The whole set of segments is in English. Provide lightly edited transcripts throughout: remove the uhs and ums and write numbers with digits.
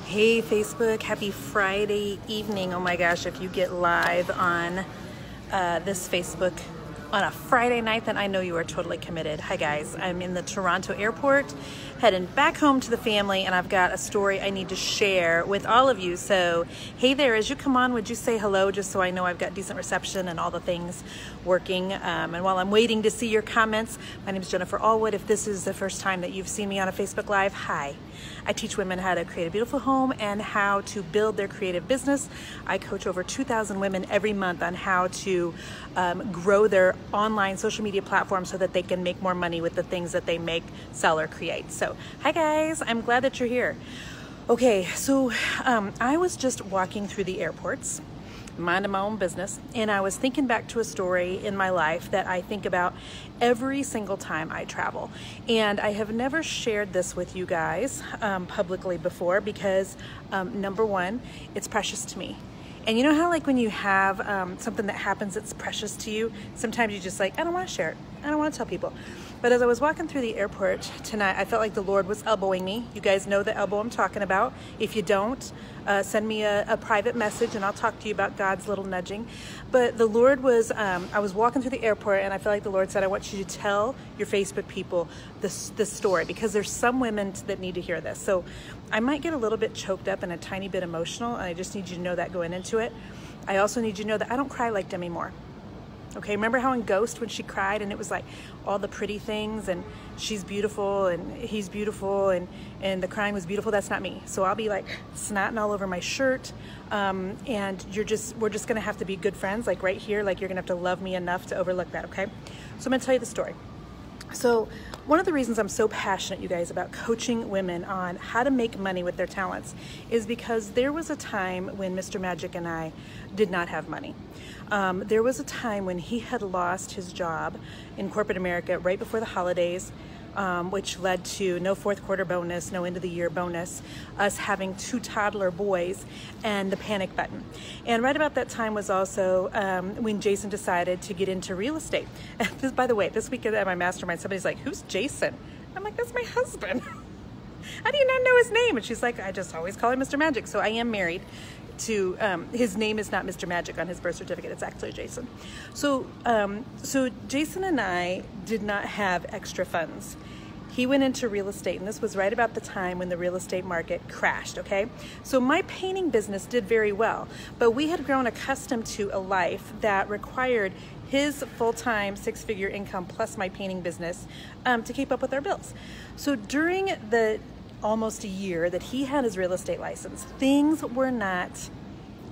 Hey Facebook, happy Friday evening. Oh my gosh, if you get live on this Facebook on a Friday night, then I know you are totally committed. Hi guys, I'm in the Toronto airport, heading back home to the family, and I've got a story I need to share with all of you. So hey there, as you come on, would you say hello just so I know I've got decent reception and all the things working. And while I'm waiting to see your comments, my name is Jennifer Allwood. If this is the first time that you've seen me on a Facebook Live, hi. I teach women how to create a beautiful home and how to build their creative business. I coach over 2,000 women every month on how to grow their online social media platform so that they can make more money with the things that they make, sell, or create. So, hi guys, I'm glad that you're here. Okay, so I was just walking through the airports, minding my own business, and I was thinking back to a story in my life that I think about every single time I travel. And I have never shared this with you guys publicly before because number one, it's precious to me. And you know how like when you have something that happens that's precious to you, sometimes you just like, I don't want to share it. I don't want to tell people. But as I was walking through the airport tonight, I felt like the Lord was elbowing me. You guys know the elbow I'm talking about. If you don't, send me a private message and I'll talk to you about God's little nudging. But the Lord was, I was walking through the airport and I felt like the Lord said, I want you to tell your Facebook people this story because there's some women that need to hear this. So I might get a little bit choked up and a tiny bit emotional, and I just need you to know that going into it. I also need you to know that I don't cry like Demi Moore. Okay, remember how in Ghost when she cried and it was like all the pretty things and she's beautiful and he's beautiful and the crying was beautiful? That's not me. So I'll be like snotting all over my shirt and we're just gonna have to be good friends, like right here, like you're gonna have to love me enough to overlook that, okay? So I'm gonna tell you the story. So one of the reasons I'm so passionate, you guys, about coaching women on how to make money with their talents is because there was a time when Mr. Magic and I did not have money. There was a time when he had lost his job in corporate America right before the holidays, which led to no fourth quarter bonus, no end of the year bonus, us having 2 toddler boys, and the panic button. And right about that time was also when Jason decided to get into real estate. By the way, this weekend at my mastermind, somebody's like, who's Jason? I'm like, that's my husband. How do you not know his name? And she's like, I just always call him Mr. Magic. So I am married to, his name is not Mr. Magic on his birth certificate, it's actually Jason. So Jason and I did not have extra funds. He went into real estate, and this was right about the time when the real estate market crashed, okay? So my painting business did very well, but we had grown accustomed to a life that required his full-time 6-figure income plus my painting business to keep up with our bills. So during the almost a year that he had his real estate license, things were not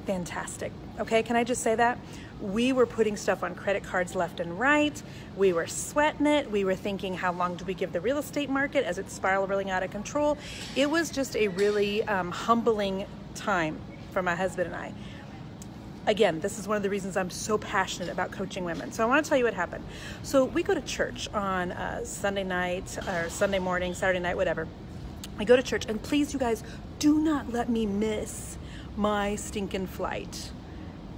fantastic, okay? Can I just say that? We were putting stuff on credit cards left and right. We were sweating it. We were thinking, how long do we give the real estate market as it's spiraling out of control? It was just a really humbling time for my husband and I. Again, this is one of the reasons I'm so passionate about coaching women. So I want to tell you what happened. So we go to church on Sunday night or Sunday morning, Saturday night, whatever. I go to church, and please, you guys, do not let me miss my stinking flight.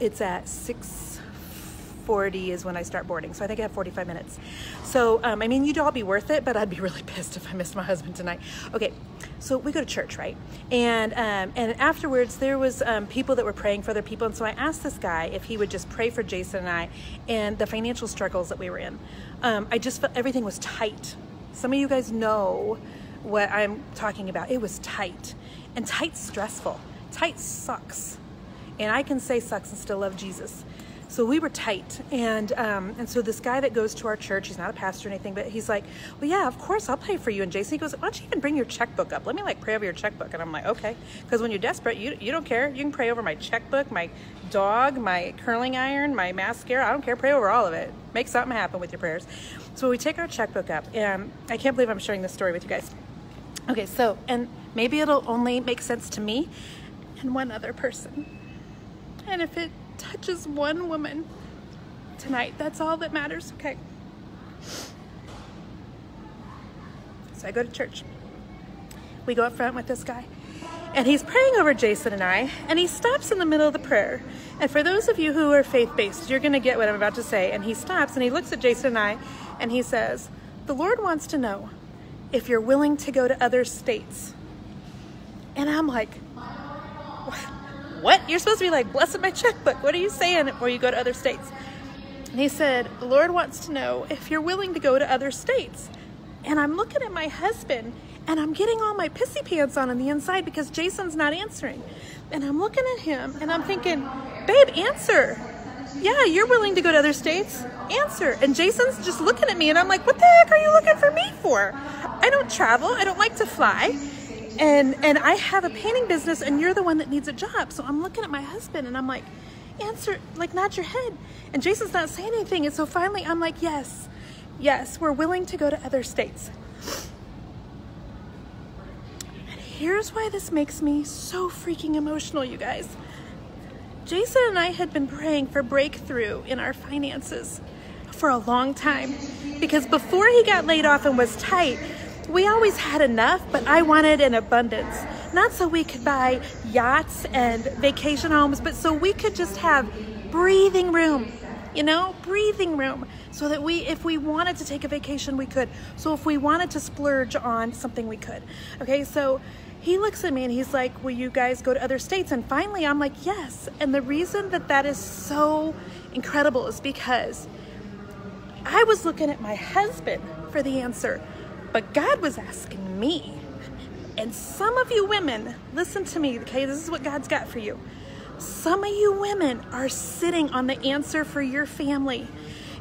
It's at 6:40 is when I start boarding, so I think I have 45 minutes. So, I mean, you'd all be worth it, but I'd be really pissed if I missed my husband tonight. Okay, so we go to church, right? And afterwards, there was people that were praying for other people, and so I asked this guy if he would just pray for Jason and I and the financial struggles that we were in. I just felt everything was tight. Some of you guys know what I'm talking about. It was tight, and tight's stressful. Tight sucks, and I can say sucks and still love Jesus. So we were tight, and so this guy that goes to our church, he's not a pastor or anything, but he's like, well, yeah, of course, I'll pray for you. And Jason, he goes, why don't you even bring your checkbook up? Let me like pray over your checkbook. And I'm like, okay, because when you're desperate, you don't care. You can pray over my checkbook, my dog, my curling iron, my mascara. I don't care. Pray over all of it. Make something happen with your prayers. So we take our checkbook up, and I can't believe I'm sharing this story with you guys. Okay, so, and maybe it'll only make sense to me and one other person. And if it touches one woman tonight, that's all that matters, okay? So I go to church. We go up front with this guy, and he's praying over Jason and I, and he stops in the middle of the prayer. And for those of you who are faith-based, you're gonna get what I'm about to say. And he stops and he looks at Jason and I, and he says, the Lord wants to know if you're willing to go to other states And I'm like, what? You're supposed to be like, blessing my checkbook. What are you saying before you go to other states? And he said, the Lord wants to know if you're willing to go to other states. And I'm looking at my husband, and I'm getting all my pissy pants on the inside because Jason's not answering. And I'm looking at him, and I'm thinking, babe, answer. Yeah, you're willing to go to other states. Answer. And Jason's just looking at me, and I'm like, what the heck are you looking for me for? I don't travel. I don't like to fly. And I have a painting business, and you're the one that needs a job. So I'm looking at my husband, and I'm like, answer, like, nod your head. And Jason's not saying anything. And so finally I'm like, yes, we're willing to go to other states. And here's why this makes me so freaking emotional, you guys. Jason and I had been praying for breakthrough in our finances for a long time, because before he got laid off and was tight, we always had enough, but I wanted an abundance. Not so we could buy yachts and vacation homes, but so we could just have breathing room, breathing room, so that if we wanted to take a vacation, we could. So if we wanted to splurge on something, we could. Okay, so he looks at me and he's like, will you guys go to other states? And finally I'm like, yes. And the reason that is so incredible is because I was looking at my husband for the answer, but God was asking me. And some of you women, listen to me, okay? This is what God's got for you. Some of you women are sitting on the answer for your family.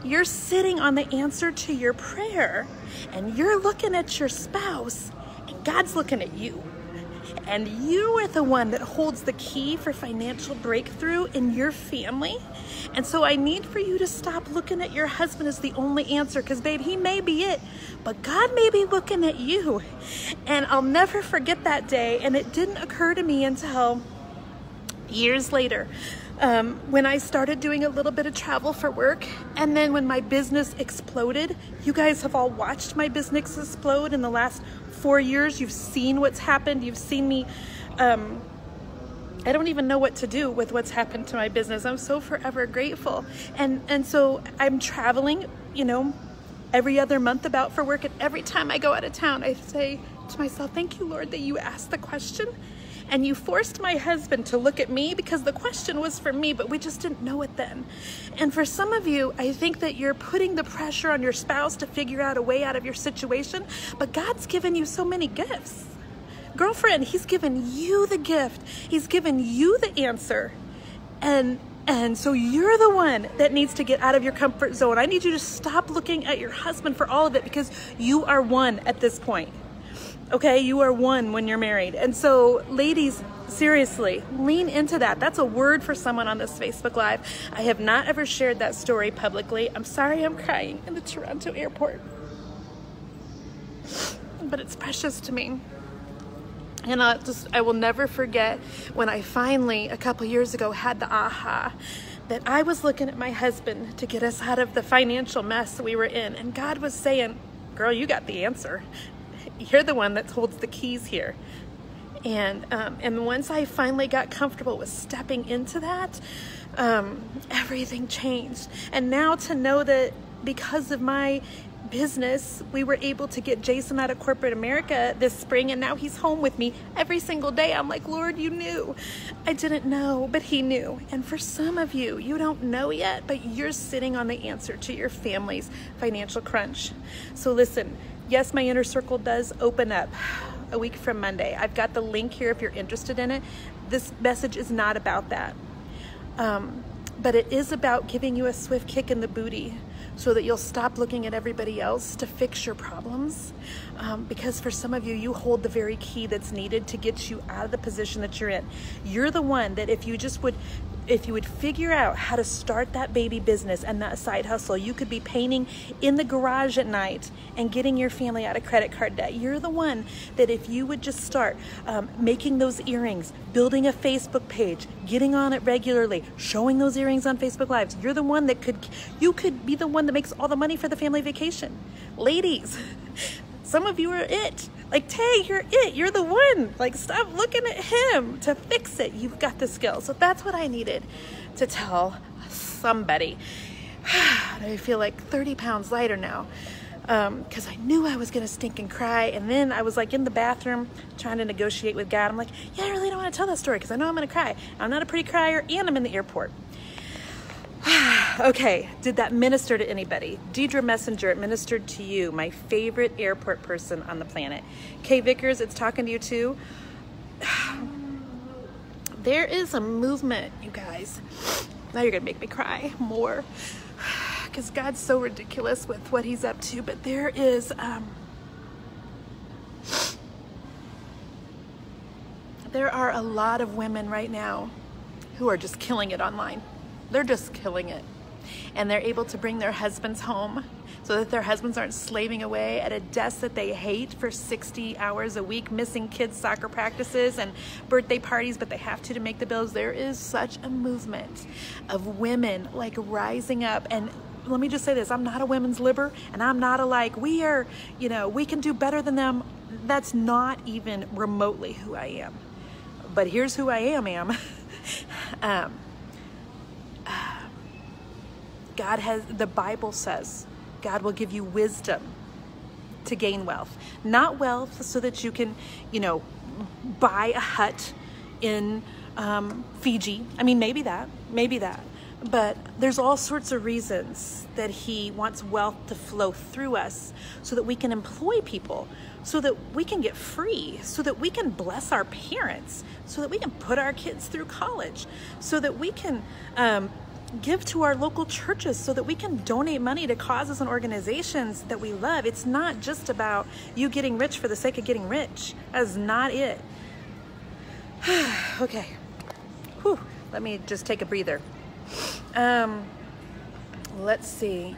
You're sitting on the answer to your prayer, and you're looking at your spouse, and God's looking at you. And you are the one that holds the key for financial breakthrough in your family. And so I need for you to stop looking at your husband as the only answer, because babe, he may be it, but God may be looking at you. And I'll never forget that day. And it didn't occur to me until years later, when I started doing a little bit of travel for work. And then when my business exploded, you guys have all watched my business explode in the last 4 years. You've seen what's happened. You've seen me, I don't even know what to do with what's happened to my business. I'm so forever grateful. And so I'm traveling, every other month about for work. And every time I go out of town, I say to myself, thank you, Lord, that you asked the question. And you forced my husband to look at me, because the question was for me, but we just didn't know it then. And for some of you, I think that you're putting the pressure on your spouse to figure out a way out of your situation, but God's given you so many gifts. Girlfriend, he's given you the gift. He's given you the answer. And so you're the one that needs to get out of your comfort zone. I need you to stop looking at your husband for all of it, because you are one at this point. Okay, you are one when you're married. And so ladies, seriously, lean into that. That's a word for someone on this Facebook Live. I have not ever shared that story publicly. I'm sorry I'm crying in the Toronto airport, but it's precious to me. And I will never forget when I finally, a couple years ago, had the aha that I was looking at my husband to get us out of the financial mess we were in. And God was saying, girl, you got the answer. You're the one that holds the keys here. And once I finally got comfortable with stepping into that, everything changed. And now to know that because of my business, we were able to get Jason out of corporate America this spring, and now he's home with me every single day. I'm like, Lord, you knew. I didn't know, but he knew. And for some of you, you don't know yet, but you're sitting on the answer to your family's financial crunch. So listen, yes, my inner circle does open up a week from Monday. I've got the link here if you're interested in it. This message is not about that. But it is about giving you a swift kick in the booty so that you'll stop looking at everybody else to fix your problems. Because for some of you, you hold the very key that's needed to get you out of the position that you're in. You're the one that if you would figure out how to start that baby business and that side hustle, you could be painting in the garage at night and getting your family out of credit card debt. You're the one that if you would just start making those earrings, building a Facebook page, getting on it regularly, showing those earrings on Facebook Lives, you're the one that you could be the one that makes all the money for the family vacation. Ladies, some of you are it. Like, Tay, you're it. You're the one. Like, stop looking at him to fix it. You've got the skill. So that's what I needed to tell somebody. I feel like 30 pounds lighter now. because I knew I was going to stink and cry. And then I was like in the bathroom trying to negotiate with God. I'm like, yeah, I really don't want to tell that story because I know I'm going to cry. I'm not a pretty crier, and I'm in the airport. Okay, did that minister to anybody? Deidre Messenger, it ministered to you, my favorite airport person on the planet. Kay Vickers, it's talking to you too. There is a movement, you guys. Now you're going to make me cry more because God's so ridiculous with what he's up to. But there is, there are a lot of women right now who are just killing it online. They're just killing it. And they're able to bring their husbands home so that their husbands aren't slaving away at a desk that they hate for 60 hours a week, missing kids' soccer practices and birthday parties, but they have to make the bills. There is such a movement of women like rising up. And let me just say this, I'm not a women's liber, and I'm not a like, we are, you know, we can do better than them. That's not even remotely who I am. But here's who I am. God has, the Bible says, God will give you wisdom to gain wealth. Not wealth so that you can, you know, buy a hut in Fiji. I mean, maybe that. But there's all sorts of reasons that he wants wealth to flow through us so that we can employ people, so that we can get free, so that we can bless our parents, so that we can put our kids through college, so that we can give to our local churches, so that we can donate money to causes and organizations that we love. It's not just about you getting rich for the sake of getting rich. That is not it. Okay. Whew. Let me just take a breather. Let's see.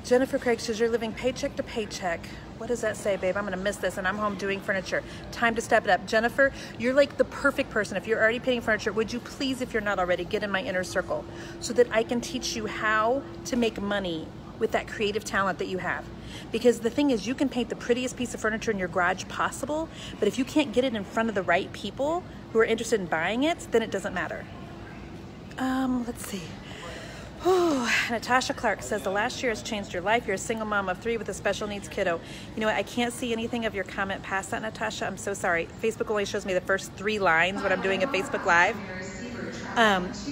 Jennifer Craig says, you're living paycheck to paycheck. What does that say, babe? I'm going to miss this, and I'm home doing furniture. Time to step it up. Jennifer, you're like the perfect person. If you're already painting furniture, would you please, if you're not already, get in my inner circle so that I can teach you how to make money with that creative talent that you have. Because the thing is, you can paint the prettiest piece of furniture in your garage possible, but if you can't get it in front of the right people who are interested in buying it, then it doesn't matter. Let's see. Natasha Clark says, the last year has changed your life. You're a single mom of 3 with a special needs kiddo. You know what? I can't see anything of your comment past that, Natasha. I'm so sorry. Facebook only shows me the first 3 lines when I'm doing a Facebook Live.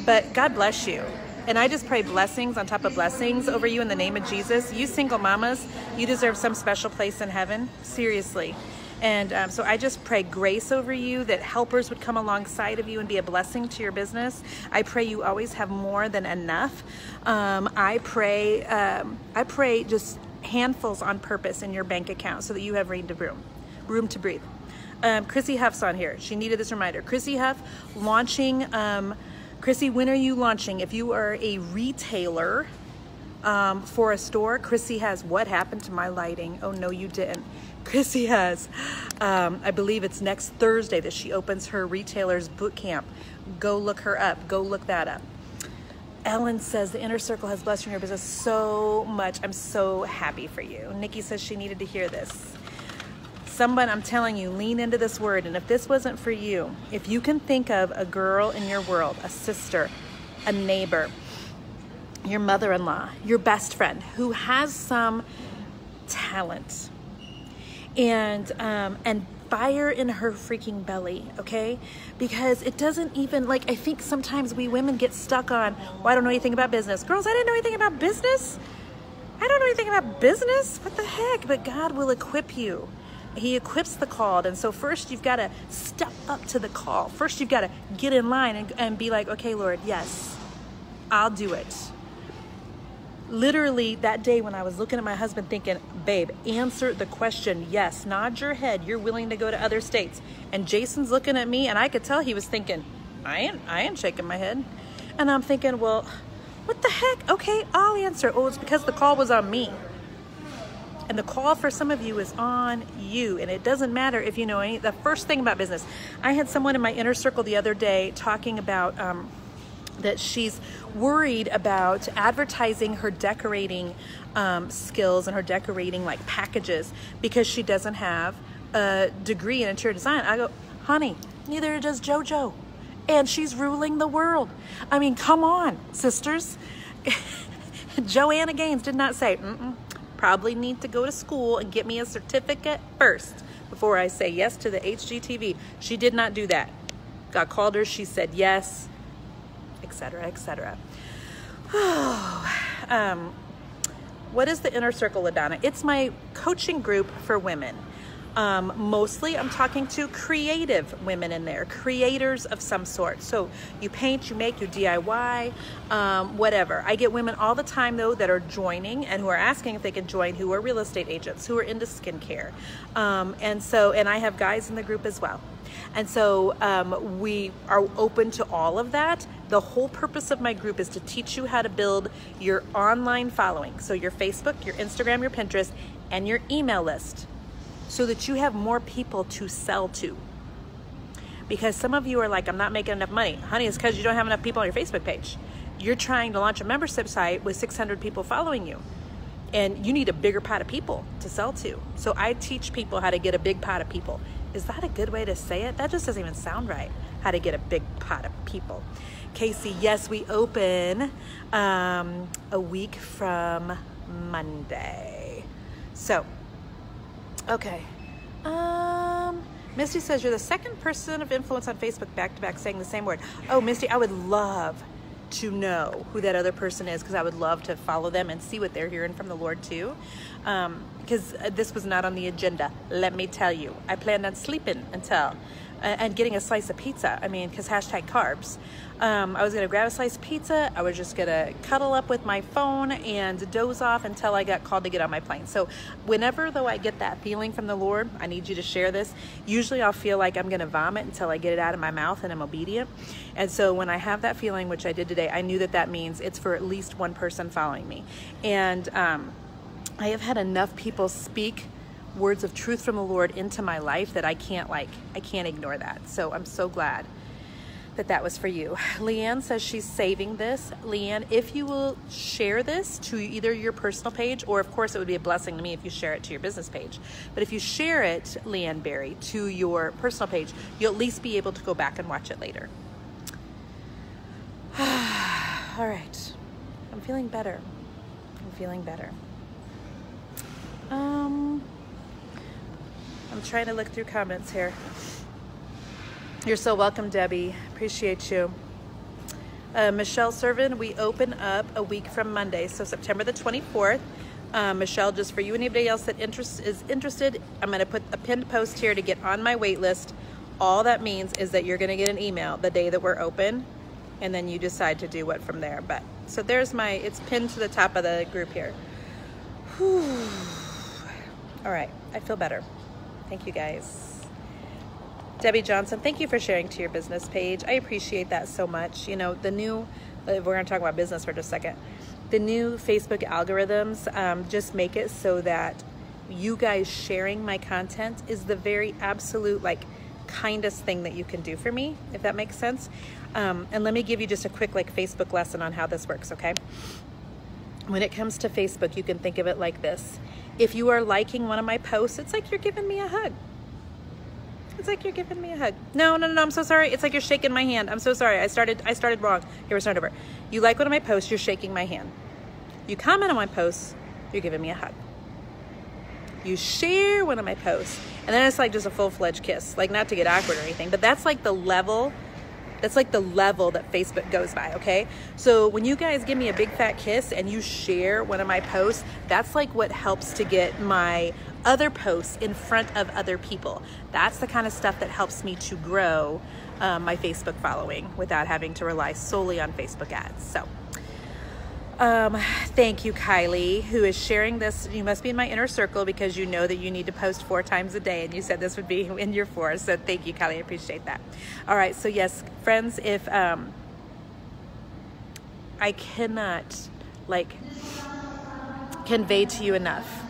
But God bless you. And I just pray blessings on top of blessings over you in the name of Jesus. You single mamas, you deserve some special place in heaven. Seriously. And so I just pray grace over you, that helpers would come alongside of you and be a blessing to your business. I pray you always have more than enough. I pray just handfuls on purpose in your bank account so that you have room to breathe. Chrissy Huff's on here. She needed this reminder. Chrissy Huff launching. Chrissy, when are you launching? If you are a retailer for a store, Chrissy has What Happened to My Lighting? Oh, no, you didn't. Chrissy has, I believe it's next Thursday that she opens her Retailers Boot Camp. Go look her up. Go look that up. Ellen says, the inner circle has blessed you in your business so much. I'm so happy for you. Nikki says she needed to hear this. Someone, I'm telling you, lean into this word. And if this wasn't for you, if you can think of a girl in your world, a sister, a neighbor, your mother-in-law, your best friend who has some talent, and fire in her freaking belly, okay? Because it doesn't even, like, I think sometimes we women get stuck on, well, I don't know anything about business. Girls, I didn't know anything about business. I don't know anything about business. What the heck? But God will equip you. He equips the called. And so first you've got to step up to the call. First you've got to get in line and be like, okay, Lord, yes, I'll do it. Literally that day when I was looking at my husband thinking, babe, answer the question. Yes, nod your head. You're willing to go to other states. And Jason's looking at me and I could tell he was thinking, I ain't shaking my head. And I'm thinking, well, what the heck? Okay, I'll answer. Oh, it's because the call was on me. And the call for some of you is on you. And it doesn't matter if you know any. The first thing about business, I had someone in my inner circle the other day talking about that she's worried about advertising her decorating skills and her decorating like packages because she doesn't have a degree in interior design. I go, honey, neither does JoJo. And she's ruling the world. I mean, come on, sisters. Joanna Gaines did not say, probably need to go to school and get me a certificate first before I say yes to the HGTV. She did not do that. God called her, she said yes, etc., etc. What is the Inner Circle, LaDonna? It's my coaching group for women. Mostly I'm talking to creative women in there, creators of some sort. So you paint, you make, you DIY, whatever. I get women all the time though that are joining and who are asking if they can join, who are real estate agents, who are into skincare. And I have guys in the group as well. And so we are open to all of that. The whole purpose of my group is to teach you how to build your online following. So your Facebook, your Instagram, your Pinterest, and your email list, so that you have more people to sell to. Because some of you are like, I'm not making enough money. Honey, it's because you don't have enough people on your Facebook page. You're trying to launch a membership site with 600 people following you. And you need a bigger pot of people to sell to. So I teach people how to get a big pot of people. Is that a good way to say it? That just doesn't even sound right. How to get a big pot of people. Casey, yes, we open a week from Monday. So, okay. Misty says you're the second person of influence on Facebook back-to-back saying the same word. Oh, Misty, I would love to know who that other person is, because I would love to follow them and see what they're hearing from the Lord too. Because this was not on the agenda, let me tell you. I planned on sleeping until and getting a slice of pizza. I mean, because hashtag carbs. I was gonna grab a slice of pizza. I was just gonna cuddle up with my phone and doze off until I got called to get on my plane. So whenever though I get that feeling from the Lord, I need you to share this. Usually I'll feel like I'm gonna vomit until I get it out of my mouth and I'm obedient. And so when I have that feeling, which I did today, I knew that that means it's for at least one person following me. And I have had enough people speak words of truth from the Lord into my life that I can't ignore that. So I'm so glad that that was for you. Leanne says she's saving this. Leanne, if you will share this to either your personal page, or of course it would be a blessing to me if you share it to your business page. But if you share it, Leanne Berry, to your personal page, you'll at least be able to go back and watch it later. All right. I'm feeling better. I'm feeling better. I'm trying to look through comments here. You're so welcome, Debbie. Appreciate you. Michelle Servin, we open up a week from Monday, so September the 24th. Michelle, just for you and anybody else that is interested, I'm going to put a pinned post here to get on my wait list. All that means is that you're going to get an email the day that we're open, and then you decide to do what from there. But so there's it's pinned to the top of the group here. Whew. All right, I feel better. Thank you guys. Debbie Johnson, thank you for sharing to your business page. I appreciate that so much. You know, the new, we're going to talk about business for just a second. The new Facebook algorithms just make it so that you guys sharing my content is the very absolute, kindest thing that you can do for me, if that makes sense. And let me give you just a quick, Facebook lesson on how this works, okay? When it comes to Facebook, you can think of it like this. If you are liking one of my posts, it's like you're giving me a hug. It's like you're giving me a hug. No, I'm so sorry. It's like you're shaking my hand. I'm so sorry. I started wrong. Here, we're starting over. You like one of my posts, you're shaking my hand. You comment on my posts, you're giving me a hug. You share one of my posts, and then it's like just a full-fledged kiss. Not to get awkward or anything, but that's like the level. That's like the level that Facebook goes by, okay? So when you guys give me a big fat kiss and you share one of my posts, that's like what helps to get my other posts in front of other people. That's the kind of stuff that helps me to grow my Facebook following without having to rely solely on Facebook ads. So thank you, Kylie, who is sharing this. You must be in my inner circle because you know that you need to post 4 times a day, and you said this would be in your 4. So thank you, Kylie. I appreciate that. All right. So yes, friends, if I cannot convey to you enough,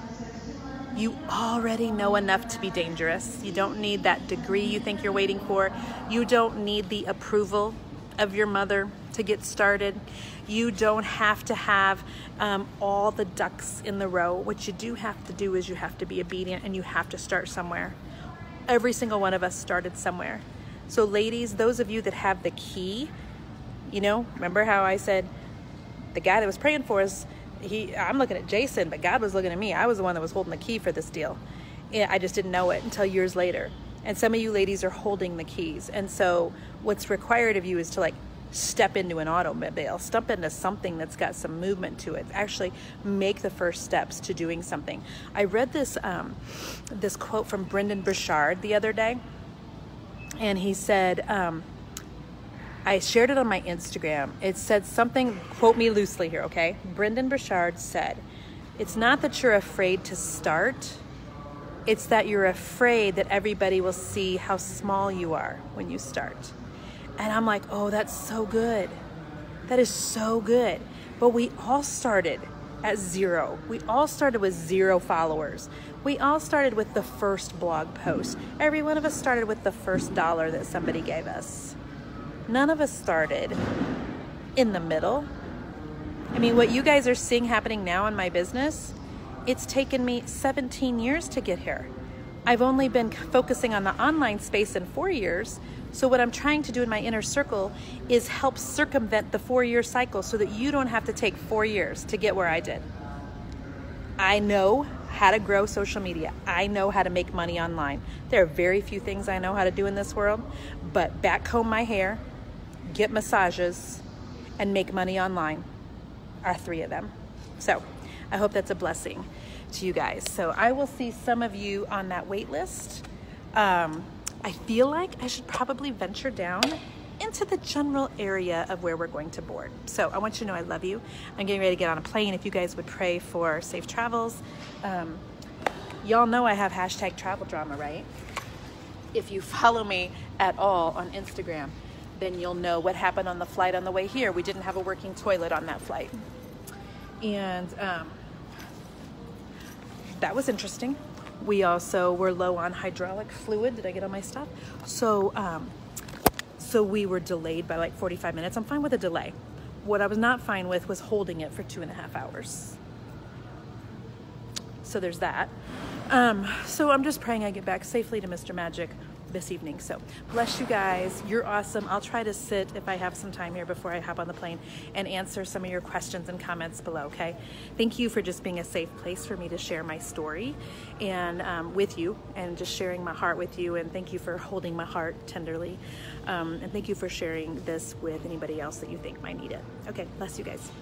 you already know enough to be dangerous. You don't need that degree you think you're waiting for. You don't need the approval of your mother to get started. You don't have to have all the ducks in the row. What you do have to do is you have to be obedient, and you have to start somewhere. Every single one of us started somewhere. So ladies, those of you that have the key, remember how I said the guy that was praying for us I'm looking at Jason, but God was looking at me. I was the one that was holding the key for this deal. I just didn't know it until years later. And some of you ladies are holding the keys. And so what's required of you is to like step into an automobile, step into something that's got some movement to it, actually make the first steps to doing something. I read this this quote from Brendan Burchard the other day, and he said, I shared it on my Instagram. It said something, quote me loosely here, okay? Brendan Burchard said, it's not that you're afraid to start, it's that you're afraid that everybody will see how small you are when you start. And I'm like, oh, that's so good. That is so good. But we all started at 0. We all started with 0 followers. We all started with the first blog post. Every one of us started with the first $1 that somebody gave us. None of us started in the middle. I mean, what you guys are seeing happening now in my business, it's taken me 17 years to get here. I've only been focusing on the online space in 4 years. So what I'm trying to do in my inner circle is help circumvent the 4-year cycle so that you don't have to take 4 years to get where I did. I know how to grow social media. I know how to make money online. There are very few things I know how to do in this world, but backcomb my hair, get massages, and make money online are 3 of them. So I hope that's a blessing to you guys. So I will see some of you on that wait list. I feel like I should probably venture down into the general area of where we're going to board. So I want you to know I love you. I'm getting ready to get on a plane. If you guys would pray for safe travels. Y'all know I have hashtag travel drama, right? If you follow me at all on Instagram, then you'll know what happened on the flight on the way here. We didn't have a working toilet on that flight. And that was interesting. We also were low on hydraulic fluid. Did I get all my stuff? So we were delayed by like 45 minutes. I'm fine with a delay. What I was not fine with was holding it for 2.5 hours. So there's that. So I'm just praying I get back safely to Mr. Magic this evening. So bless you guys. You're awesome. I'll try to sit if I have some time here before I hop on the plane and answer some of your questions and comments below. Okay. Thank you for just being a safe place for me to share my story and with you and just sharing my heart with you. And thank you for holding my heart tenderly. And thank you for sharing this with anybody else that you think might need it. Okay. Bless you guys.